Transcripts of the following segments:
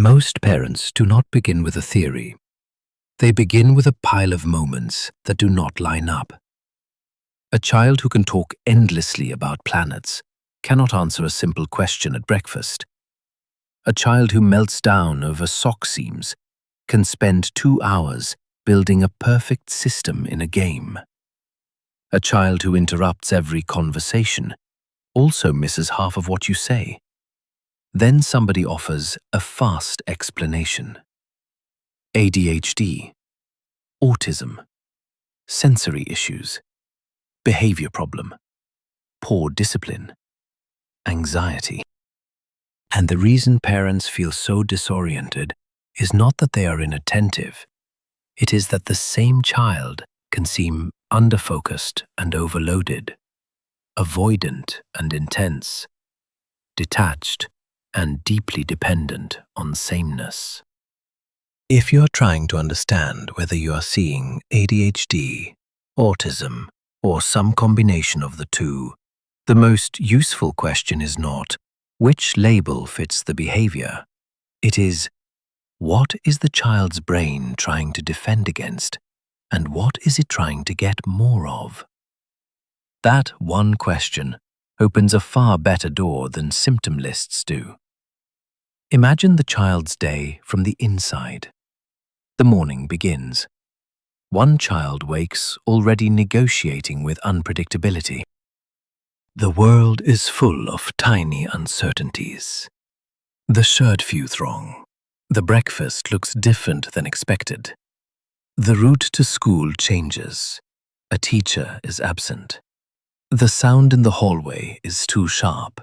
Most parents do not begin with a theory. They begin with a pile of moments that do not line up. A child who can talk endlessly about planets cannot answer a simple question at breakfast. A child who melts down over sock seams can spend 2 hours building a perfect system in a game. A child who interrupts every conversation also misses half of what you say. Then somebody offers a fast explanation. ADHD, autism, sensory issues, behavior problem, poor discipline, anxiety. And the reason parents feel so disoriented is not that they are inattentive. It is that the same child can seem underfocused and overloaded, avoidant and intense, detached and deeply dependent on sameness. If you are trying to understand whether you are seeing ADHD, autism, or some combination of the two, the most useful question is not which label fits the behavior. It is, what is the child's brain trying to defend against, and what is it trying to get more of? That one question opens a far better door than symptom lists do. Imagine the child's day from the inside. The morning begins. One child wakes already negotiating with unpredictability. The world is full of tiny uncertainties. The shirt fits wrong. The breakfast looks different than expected. The route to school changes. A teacher is absent. The sound in the hallway is too sharp.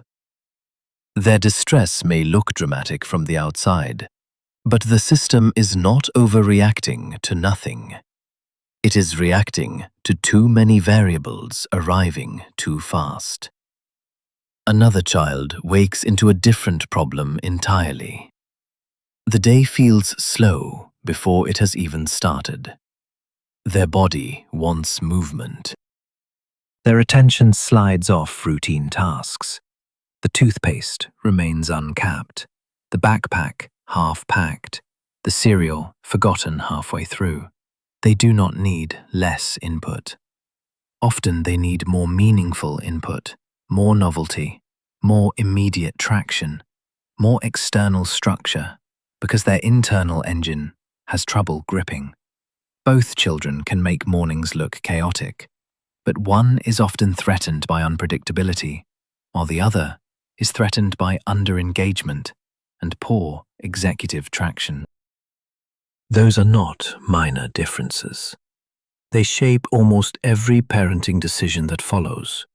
Their distress may look dramatic from the outside, but the system is not overreacting to nothing. It is reacting to too many variables arriving too fast. Another child wakes into a different problem entirely. The day feels slow before it has even started. Their body wants movement. Their attention slides off routine tasks. The toothpaste remains uncapped, the backpack half-packed, the cereal forgotten halfway through. They do not need less input. Often they need more meaningful input, more novelty, more immediate traction, more external structure, because their internal engine has trouble gripping. Both children can make mornings look chaotic, but one is often threatened by unpredictability, while the other is threatened by under-engagement and poor executive traction. Those are not minor differences. They shape almost every parenting decision that follows.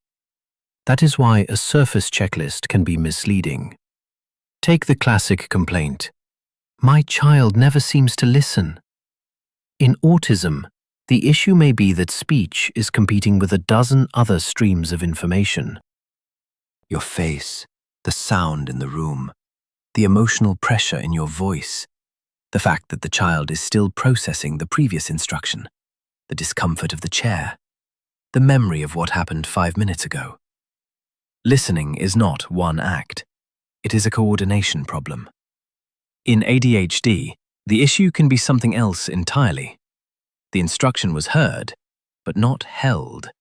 That is why a surface checklist can be misleading. Take the classic complaint, "My child never seems to listen." In autism, the issue may be that speech is competing with a dozen other streams of information. Your face, the sound in the room, the emotional pressure in your voice, the fact that the child is still processing the previous instruction, the discomfort of the chair, the memory of what happened 5 minutes ago. Listening is not one act. It is a coordination problem. In ADHD, the issue can be something else entirely. The instruction was heard, but not held.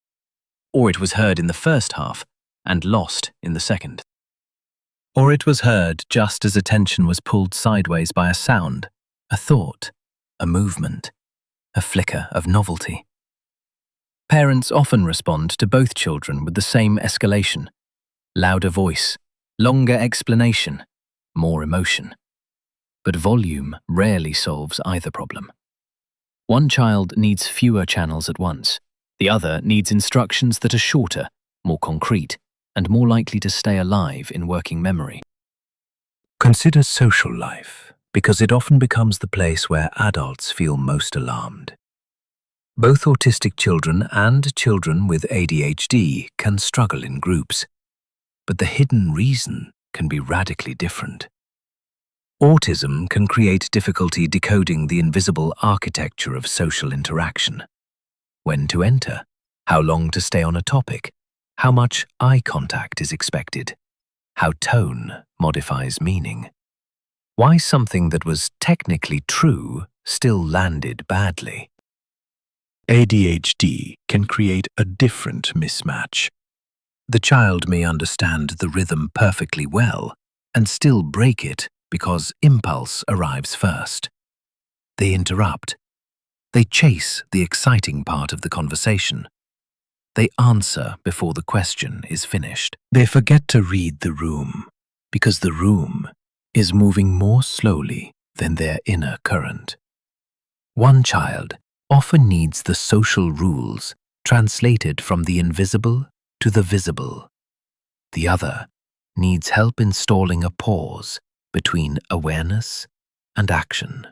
Or it was heard in the first half and lost in the second. Or it was heard just as attention was pulled sideways by a sound, a thought, a movement, a flicker of novelty. Parents often respond to both children with the same escalation: louder voice, longer explanation, more emotion. But volume rarely solves either problem. One child needs fewer channels at once. The other needs instructions that are shorter, more concrete, and more likely to stay alive in working memory. Consider social life, because it often becomes the place where adults feel most alarmed. Both autistic children and children with ADHD can struggle in groups, but the hidden reason can be radically different. Autism can create difficulty decoding the invisible architecture of social interaction. When to enter, how long to stay on a topic, how much eye contact is expected, how tone modifies meaning. Why something that was technically true still landed badly. ADHD can create a different mismatch. The child may understand the rhythm perfectly well and still break it because impulse arrives first. They interrupt. They chase the exciting part of the conversation. They answer before the question is finished. They forget to read the room because the room is moving more slowly than their inner current. One child often needs the social rules translated from the invisible to the visible. The other needs help installing a pause between awareness and action.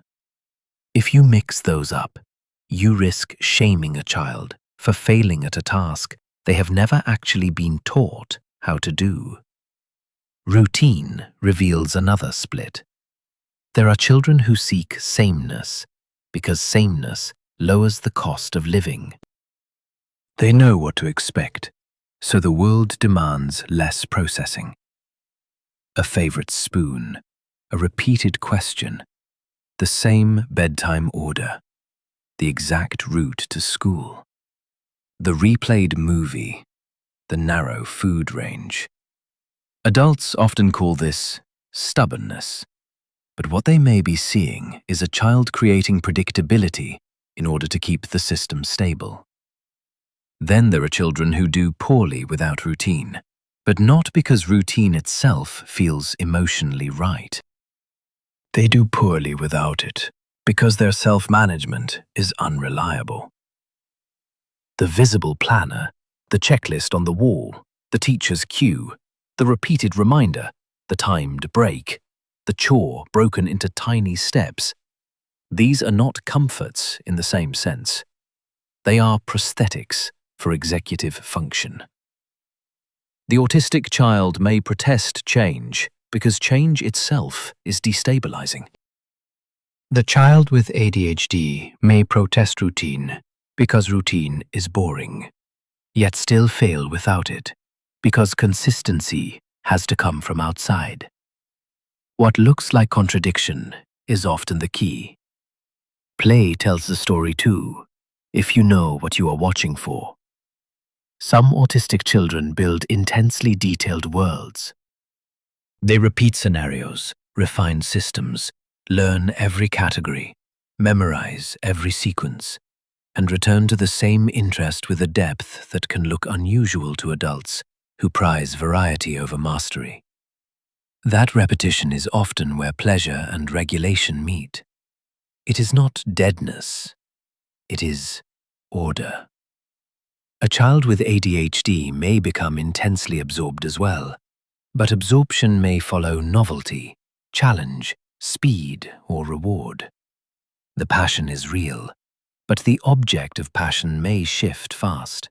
If you mix those up, you risk shaming a child for failing at a task they have never actually been taught how to do. Routine reveals another split. There are children who seek sameness because sameness lowers the cost of living. They know what to expect, so the world demands less processing. A favorite spoon, a repeated question, the same bedtime order, the exact route to school. The replayed movie, the narrow food range. Adults often call this stubbornness, but what they may be seeing is a child creating predictability in order to keep the system stable. Then there are children who do poorly without routine, but not because routine itself feels emotionally right. They do poorly without it because their self-management is unreliable. The visible planner, the checklist on the wall, the teacher's cue, the repeated reminder, the timed break, the chore broken into tiny steps. These are not comforts in the same sense. They are prosthetics for executive function. The autistic child may protest change because change itself is destabilizing. The child with ADHD may protest routine because routine is boring, yet still fail without it because consistency has to come from outside. What looks like contradiction is often the key. Play tells the story too, if you know what you are watching for. Some autistic children build intensely detailed worlds. They repeat scenarios, refine systems, learn every category, memorize every sequence, and return to the same interest with a depth that can look unusual to adults who prize variety over mastery. That repetition is often where pleasure and regulation meet. It is not deadness, it is order. A child with ADHD may become intensely absorbed as well, but absorption may follow novelty, challenge, speed, or reward. The passion is real, but the object of passion may shift fast.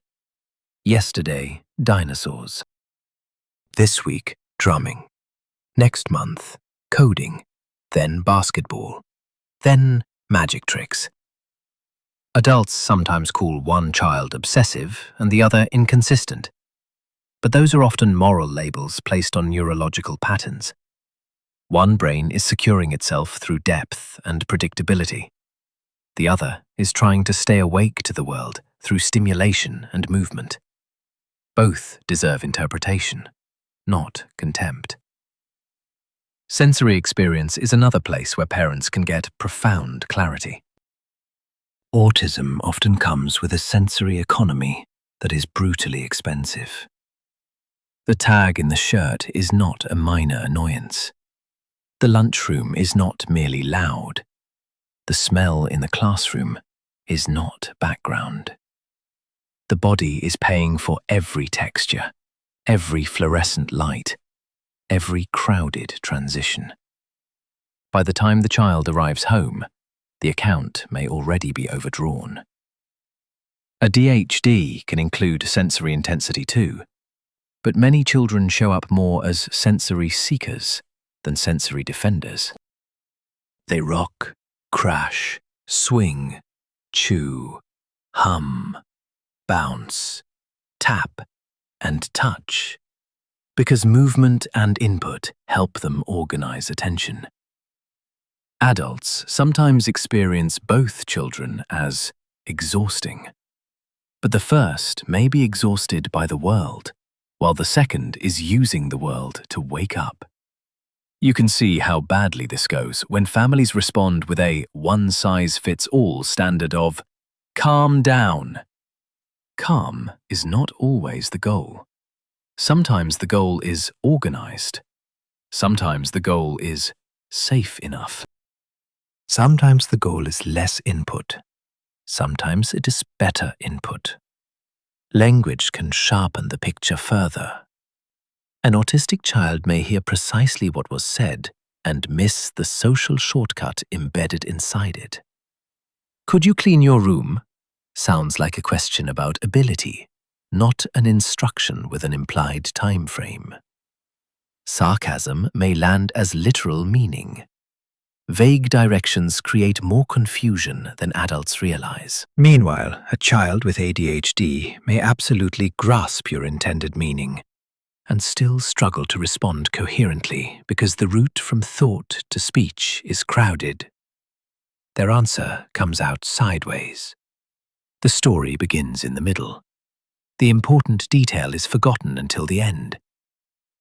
Yesterday, dinosaurs. This week, drumming. Next month, coding. Then basketball. Then magic tricks. Adults sometimes call one child obsessive and the other inconsistent, but those are often moral labels placed on neurological patterns. One brain is securing itself through depth and predictability. The other is trying to stay awake to the world through stimulation and movement. Both deserve interpretation, not contempt. Sensory experience is another place where parents can get profound clarity. Autism often comes with a sensory economy that is brutally expensive. The tag in the shirt is not a minor annoyance. The lunchroom is not merely loud. The smell in the classroom is not background. The body is paying for every texture, every fluorescent light, every crowded transition. By the time the child arrives home, the account may already be overdrawn. ADHD can include sensory intensity too, but many children show up more as sensory seekers than sensory defenders. They rock, crash, swing, chew, hum, bounce, tap, and touch, because movement and input help them organize attention. Adults sometimes experience both children as exhausting. But the first may be exhausted by the world, while the second is using the world to wake up. You can see how badly this goes when families respond with a one-size-fits-all standard of calm down. Calm is not always the goal. Sometimes the goal is organized. Sometimes the goal is safe enough. Sometimes the goal is less input. Sometimes it is better input. Language can sharpen the picture further. An autistic child may hear precisely what was said and miss the social shortcut embedded inside it. Could you clean your room? Sounds like a question about ability, not an instruction with an implied time frame. Sarcasm may land as literal meaning. Vague directions create more confusion than adults realize. Meanwhile, a child with ADHD may absolutely grasp your intended meaning and still struggle to respond coherently because the route from thought to speech is crowded. Their answer comes out sideways. The story begins in the middle. The important detail is forgotten until the end.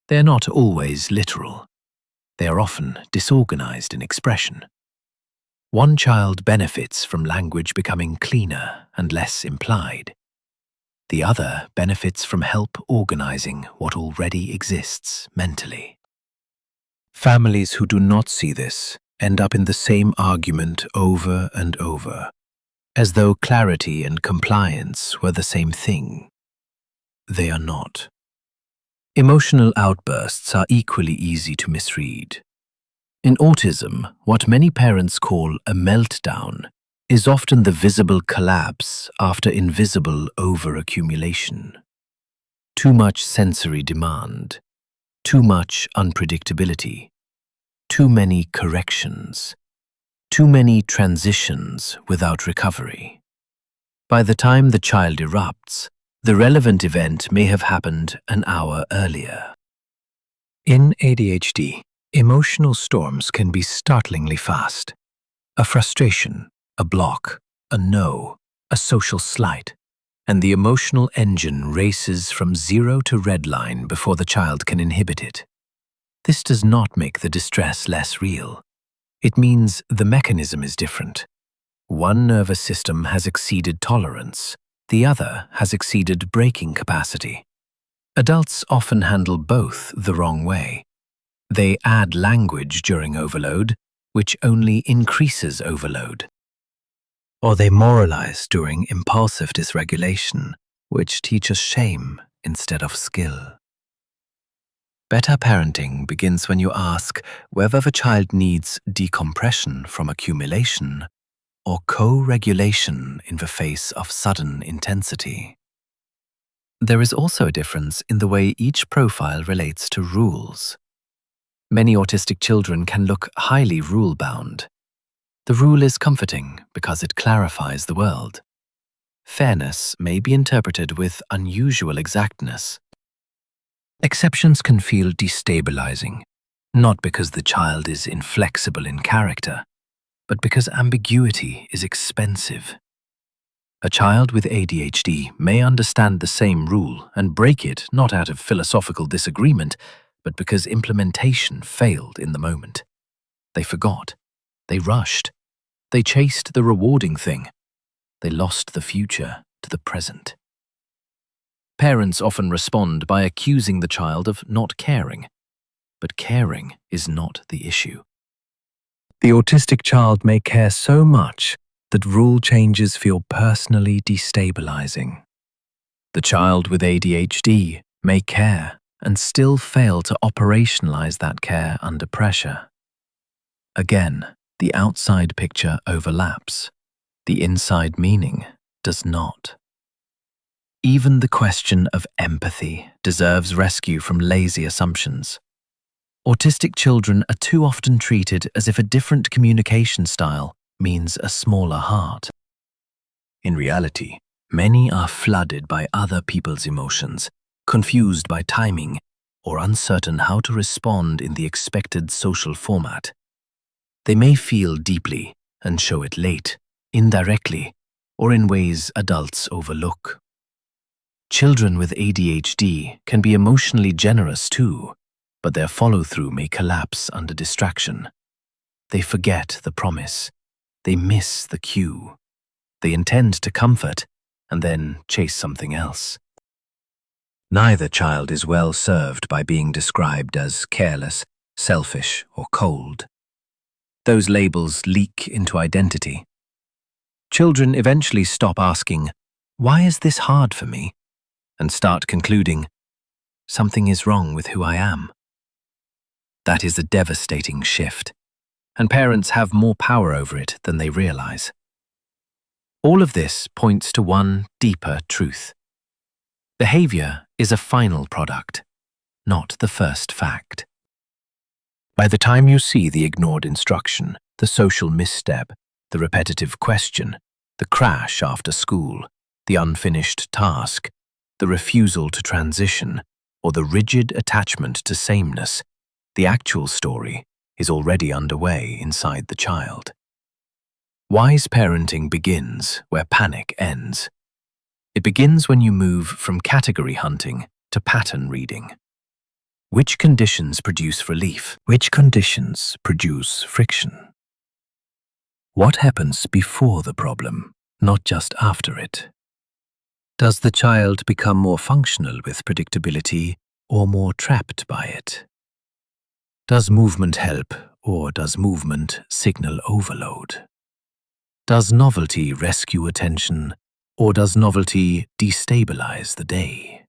They're not always literal. They are often disorganized in expression. One child benefits from language becoming cleaner and less implied. The other benefits from help organizing what already exists mentally. Families who do not see this end up in the same argument over and over, as though clarity and compliance were the same thing. They are not. Emotional outbursts are equally easy to misread. In autism, what many parents call a meltdown is often the visible collapse after invisible overaccumulation. Too much sensory demand, too much unpredictability, too many corrections, too many transitions without recovery. By the time the child erupts, the relevant event may have happened an hour earlier. In ADHD, emotional storms can be startlingly fast. A frustration, a block, a no, a social slight, and the emotional engine races from zero to red line before the child can inhibit it. This does not make the distress less real. It means the mechanism is different. One nervous system has exceeded tolerance, the other has exceeded braking capacity. Adults often handle both the wrong way. They add language during overload, which only increases overload. Or they moralize during impulsive dysregulation, which teaches shame instead of skill. Better parenting begins when you ask whether the child needs decompression from accumulation or co-regulation in the face of sudden intensity. There is also a difference in the way each profile relates to rules. Many autistic children can look highly rule-bound. The rule is comforting because it clarifies the world. Fairness may be interpreted with unusual exactness. Exceptions can feel destabilizing, not because the child is inflexible in character, but because ambiguity is expensive. A child with ADHD may understand the same rule and break it not out of philosophical disagreement, but because implementation failed in the moment. They forgot. They rushed. They chased the rewarding thing. They lost the future to the present. Parents often respond by accusing the child of not caring, but caring is not the issue. The autistic child may care so much that rule changes feel personally destabilizing. The child with ADHD may care and still fail to operationalize that care under pressure. Again, the outside picture overlaps. The inside meaning does not. Even the question of empathy deserves rescue from lazy assumptions. Autistic children are too often treated as if a different communication style means a smaller heart. In reality, many are flooded by other people's emotions, confused by timing, or uncertain how to respond in the expected social format. They may feel deeply and show it late, indirectly, or in ways adults overlook. Children with ADHD can be emotionally generous too, but their follow-through may collapse under distraction. They forget the promise. They miss the cue. They intend to comfort and then chase something else. Neither child is well served by being described as careless, selfish, or cold. Those labels leak into identity. Children eventually stop asking, "Why is this hard for me?" and start concluding, "Something is wrong with who I am." That is a devastating shift, and parents have more power over it than they realize. All of this points to one deeper truth. Behavior is a final product, not the first fact. By the time you see the ignored instruction, the social misstep, the repetitive question, the crash after school, the unfinished task, the refusal to transition, or the rigid attachment to sameness, the actual story is already underway inside the child. Wise parenting begins where panic ends. It begins when you move from category hunting to pattern reading. Which conditions produce relief? Which conditions produce friction? What happens before the problem, not just after it? Does the child become more functional with predictability or more trapped by it? Does movement help, or does movement signal overload? Does novelty rescue attention, or does novelty destabilize the day?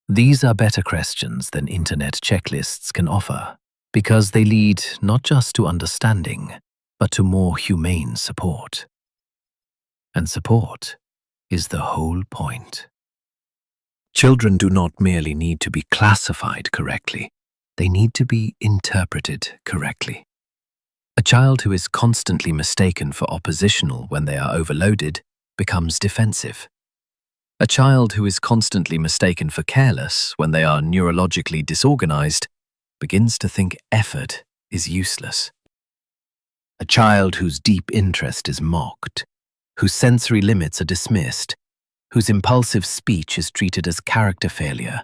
These are better questions than internet checklists can offer, because they lead not just to understanding, but to more humane support. And support is the whole point. Children do not merely need to be classified correctly, they need to be interpreted correctly. A child who is constantly mistaken for oppositional when they are overloaded becomes defensive. A child who is constantly mistaken for careless when they are neurologically disorganized begins to think effort is useless. A child whose deep interest is mocked, whose sensory limits are dismissed, whose impulsive speech is treated as character failure,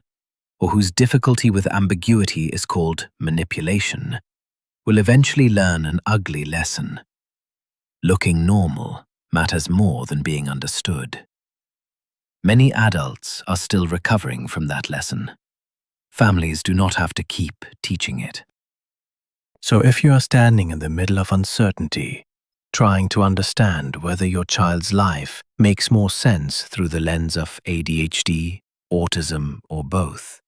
or whose difficulty with ambiguity is called manipulation, will eventually learn an ugly lesson. Looking normal matters more than being understood. Many adults are still recovering from that lesson. Families do not have to keep teaching it. So if you are standing in the middle of uncertainty, trying to understand whether your child's life makes more sense through the lens of ADHD, autism, or both,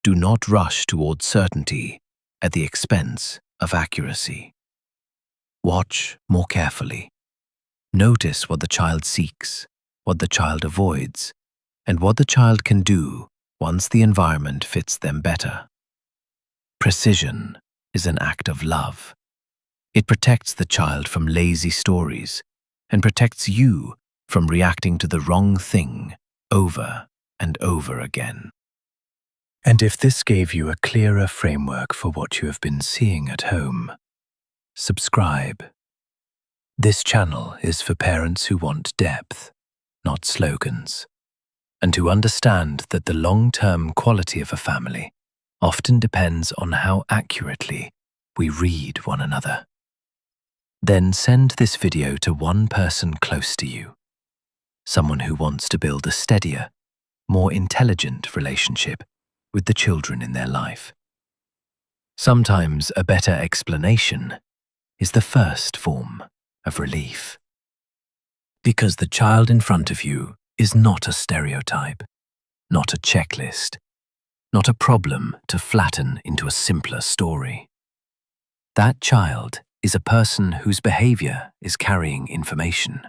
do not rush towards certainty at the expense of accuracy. Watch more carefully. Notice what the child seeks, what the child avoids, and what the child can do once the environment fits them better. Precision is an act of love. It protects the child from lazy stories and protects you from reacting to the wrong thing over and over again. And if this gave you a clearer framework for what you have been seeing at home, subscribe. This channel is for parents who want depth, not slogans, and who understand that the long-term quality of a family often depends on how accurately we read one another. Then send this video to one person close to you, someone who wants to build a steadier, more intelligent relationship with the children in their life. Sometimes a better explanation is the first form of relief. Because the child in front of you is not a stereotype, not a checklist, not a problem to flatten into a simpler story. That child is a person whose behavior is carrying information.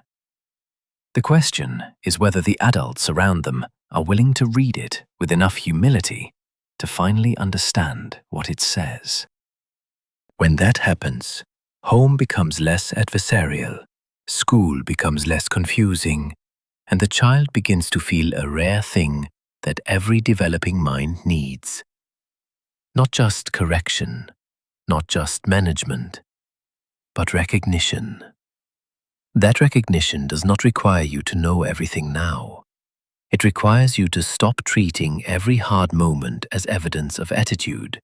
The question is whether the adults around them are willing to read it with enough humility to finally understand what it says. When that happens, home becomes less adversarial, school becomes less confusing, and the child begins to feel a rare thing that every developing mind needs. Not just correction, not just management, but recognition. That recognition does not require you to know everything now. It requires you to stop treating every hard moment as evidence of attitude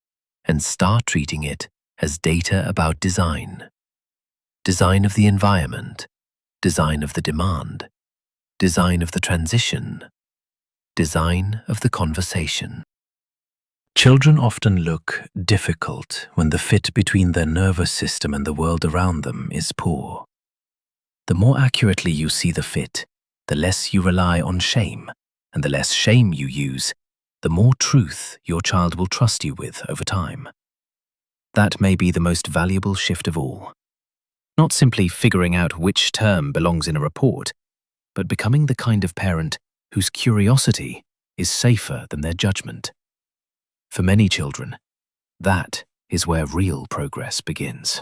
and start treating it as data about design. Design of the environment, design of the demand, design of the transition, design of the conversation. Children often look difficult when the fit between their nervous system and the world around them is poor. The more accurately you see the fit, the less you rely on shame, and the less shame you use, the more truth your child will trust you with over time. That may be the most valuable shift of all. Not simply figuring out which term belongs in a report, but becoming the kind of parent whose curiosity is safer than their judgment. For many children, that is where real progress begins.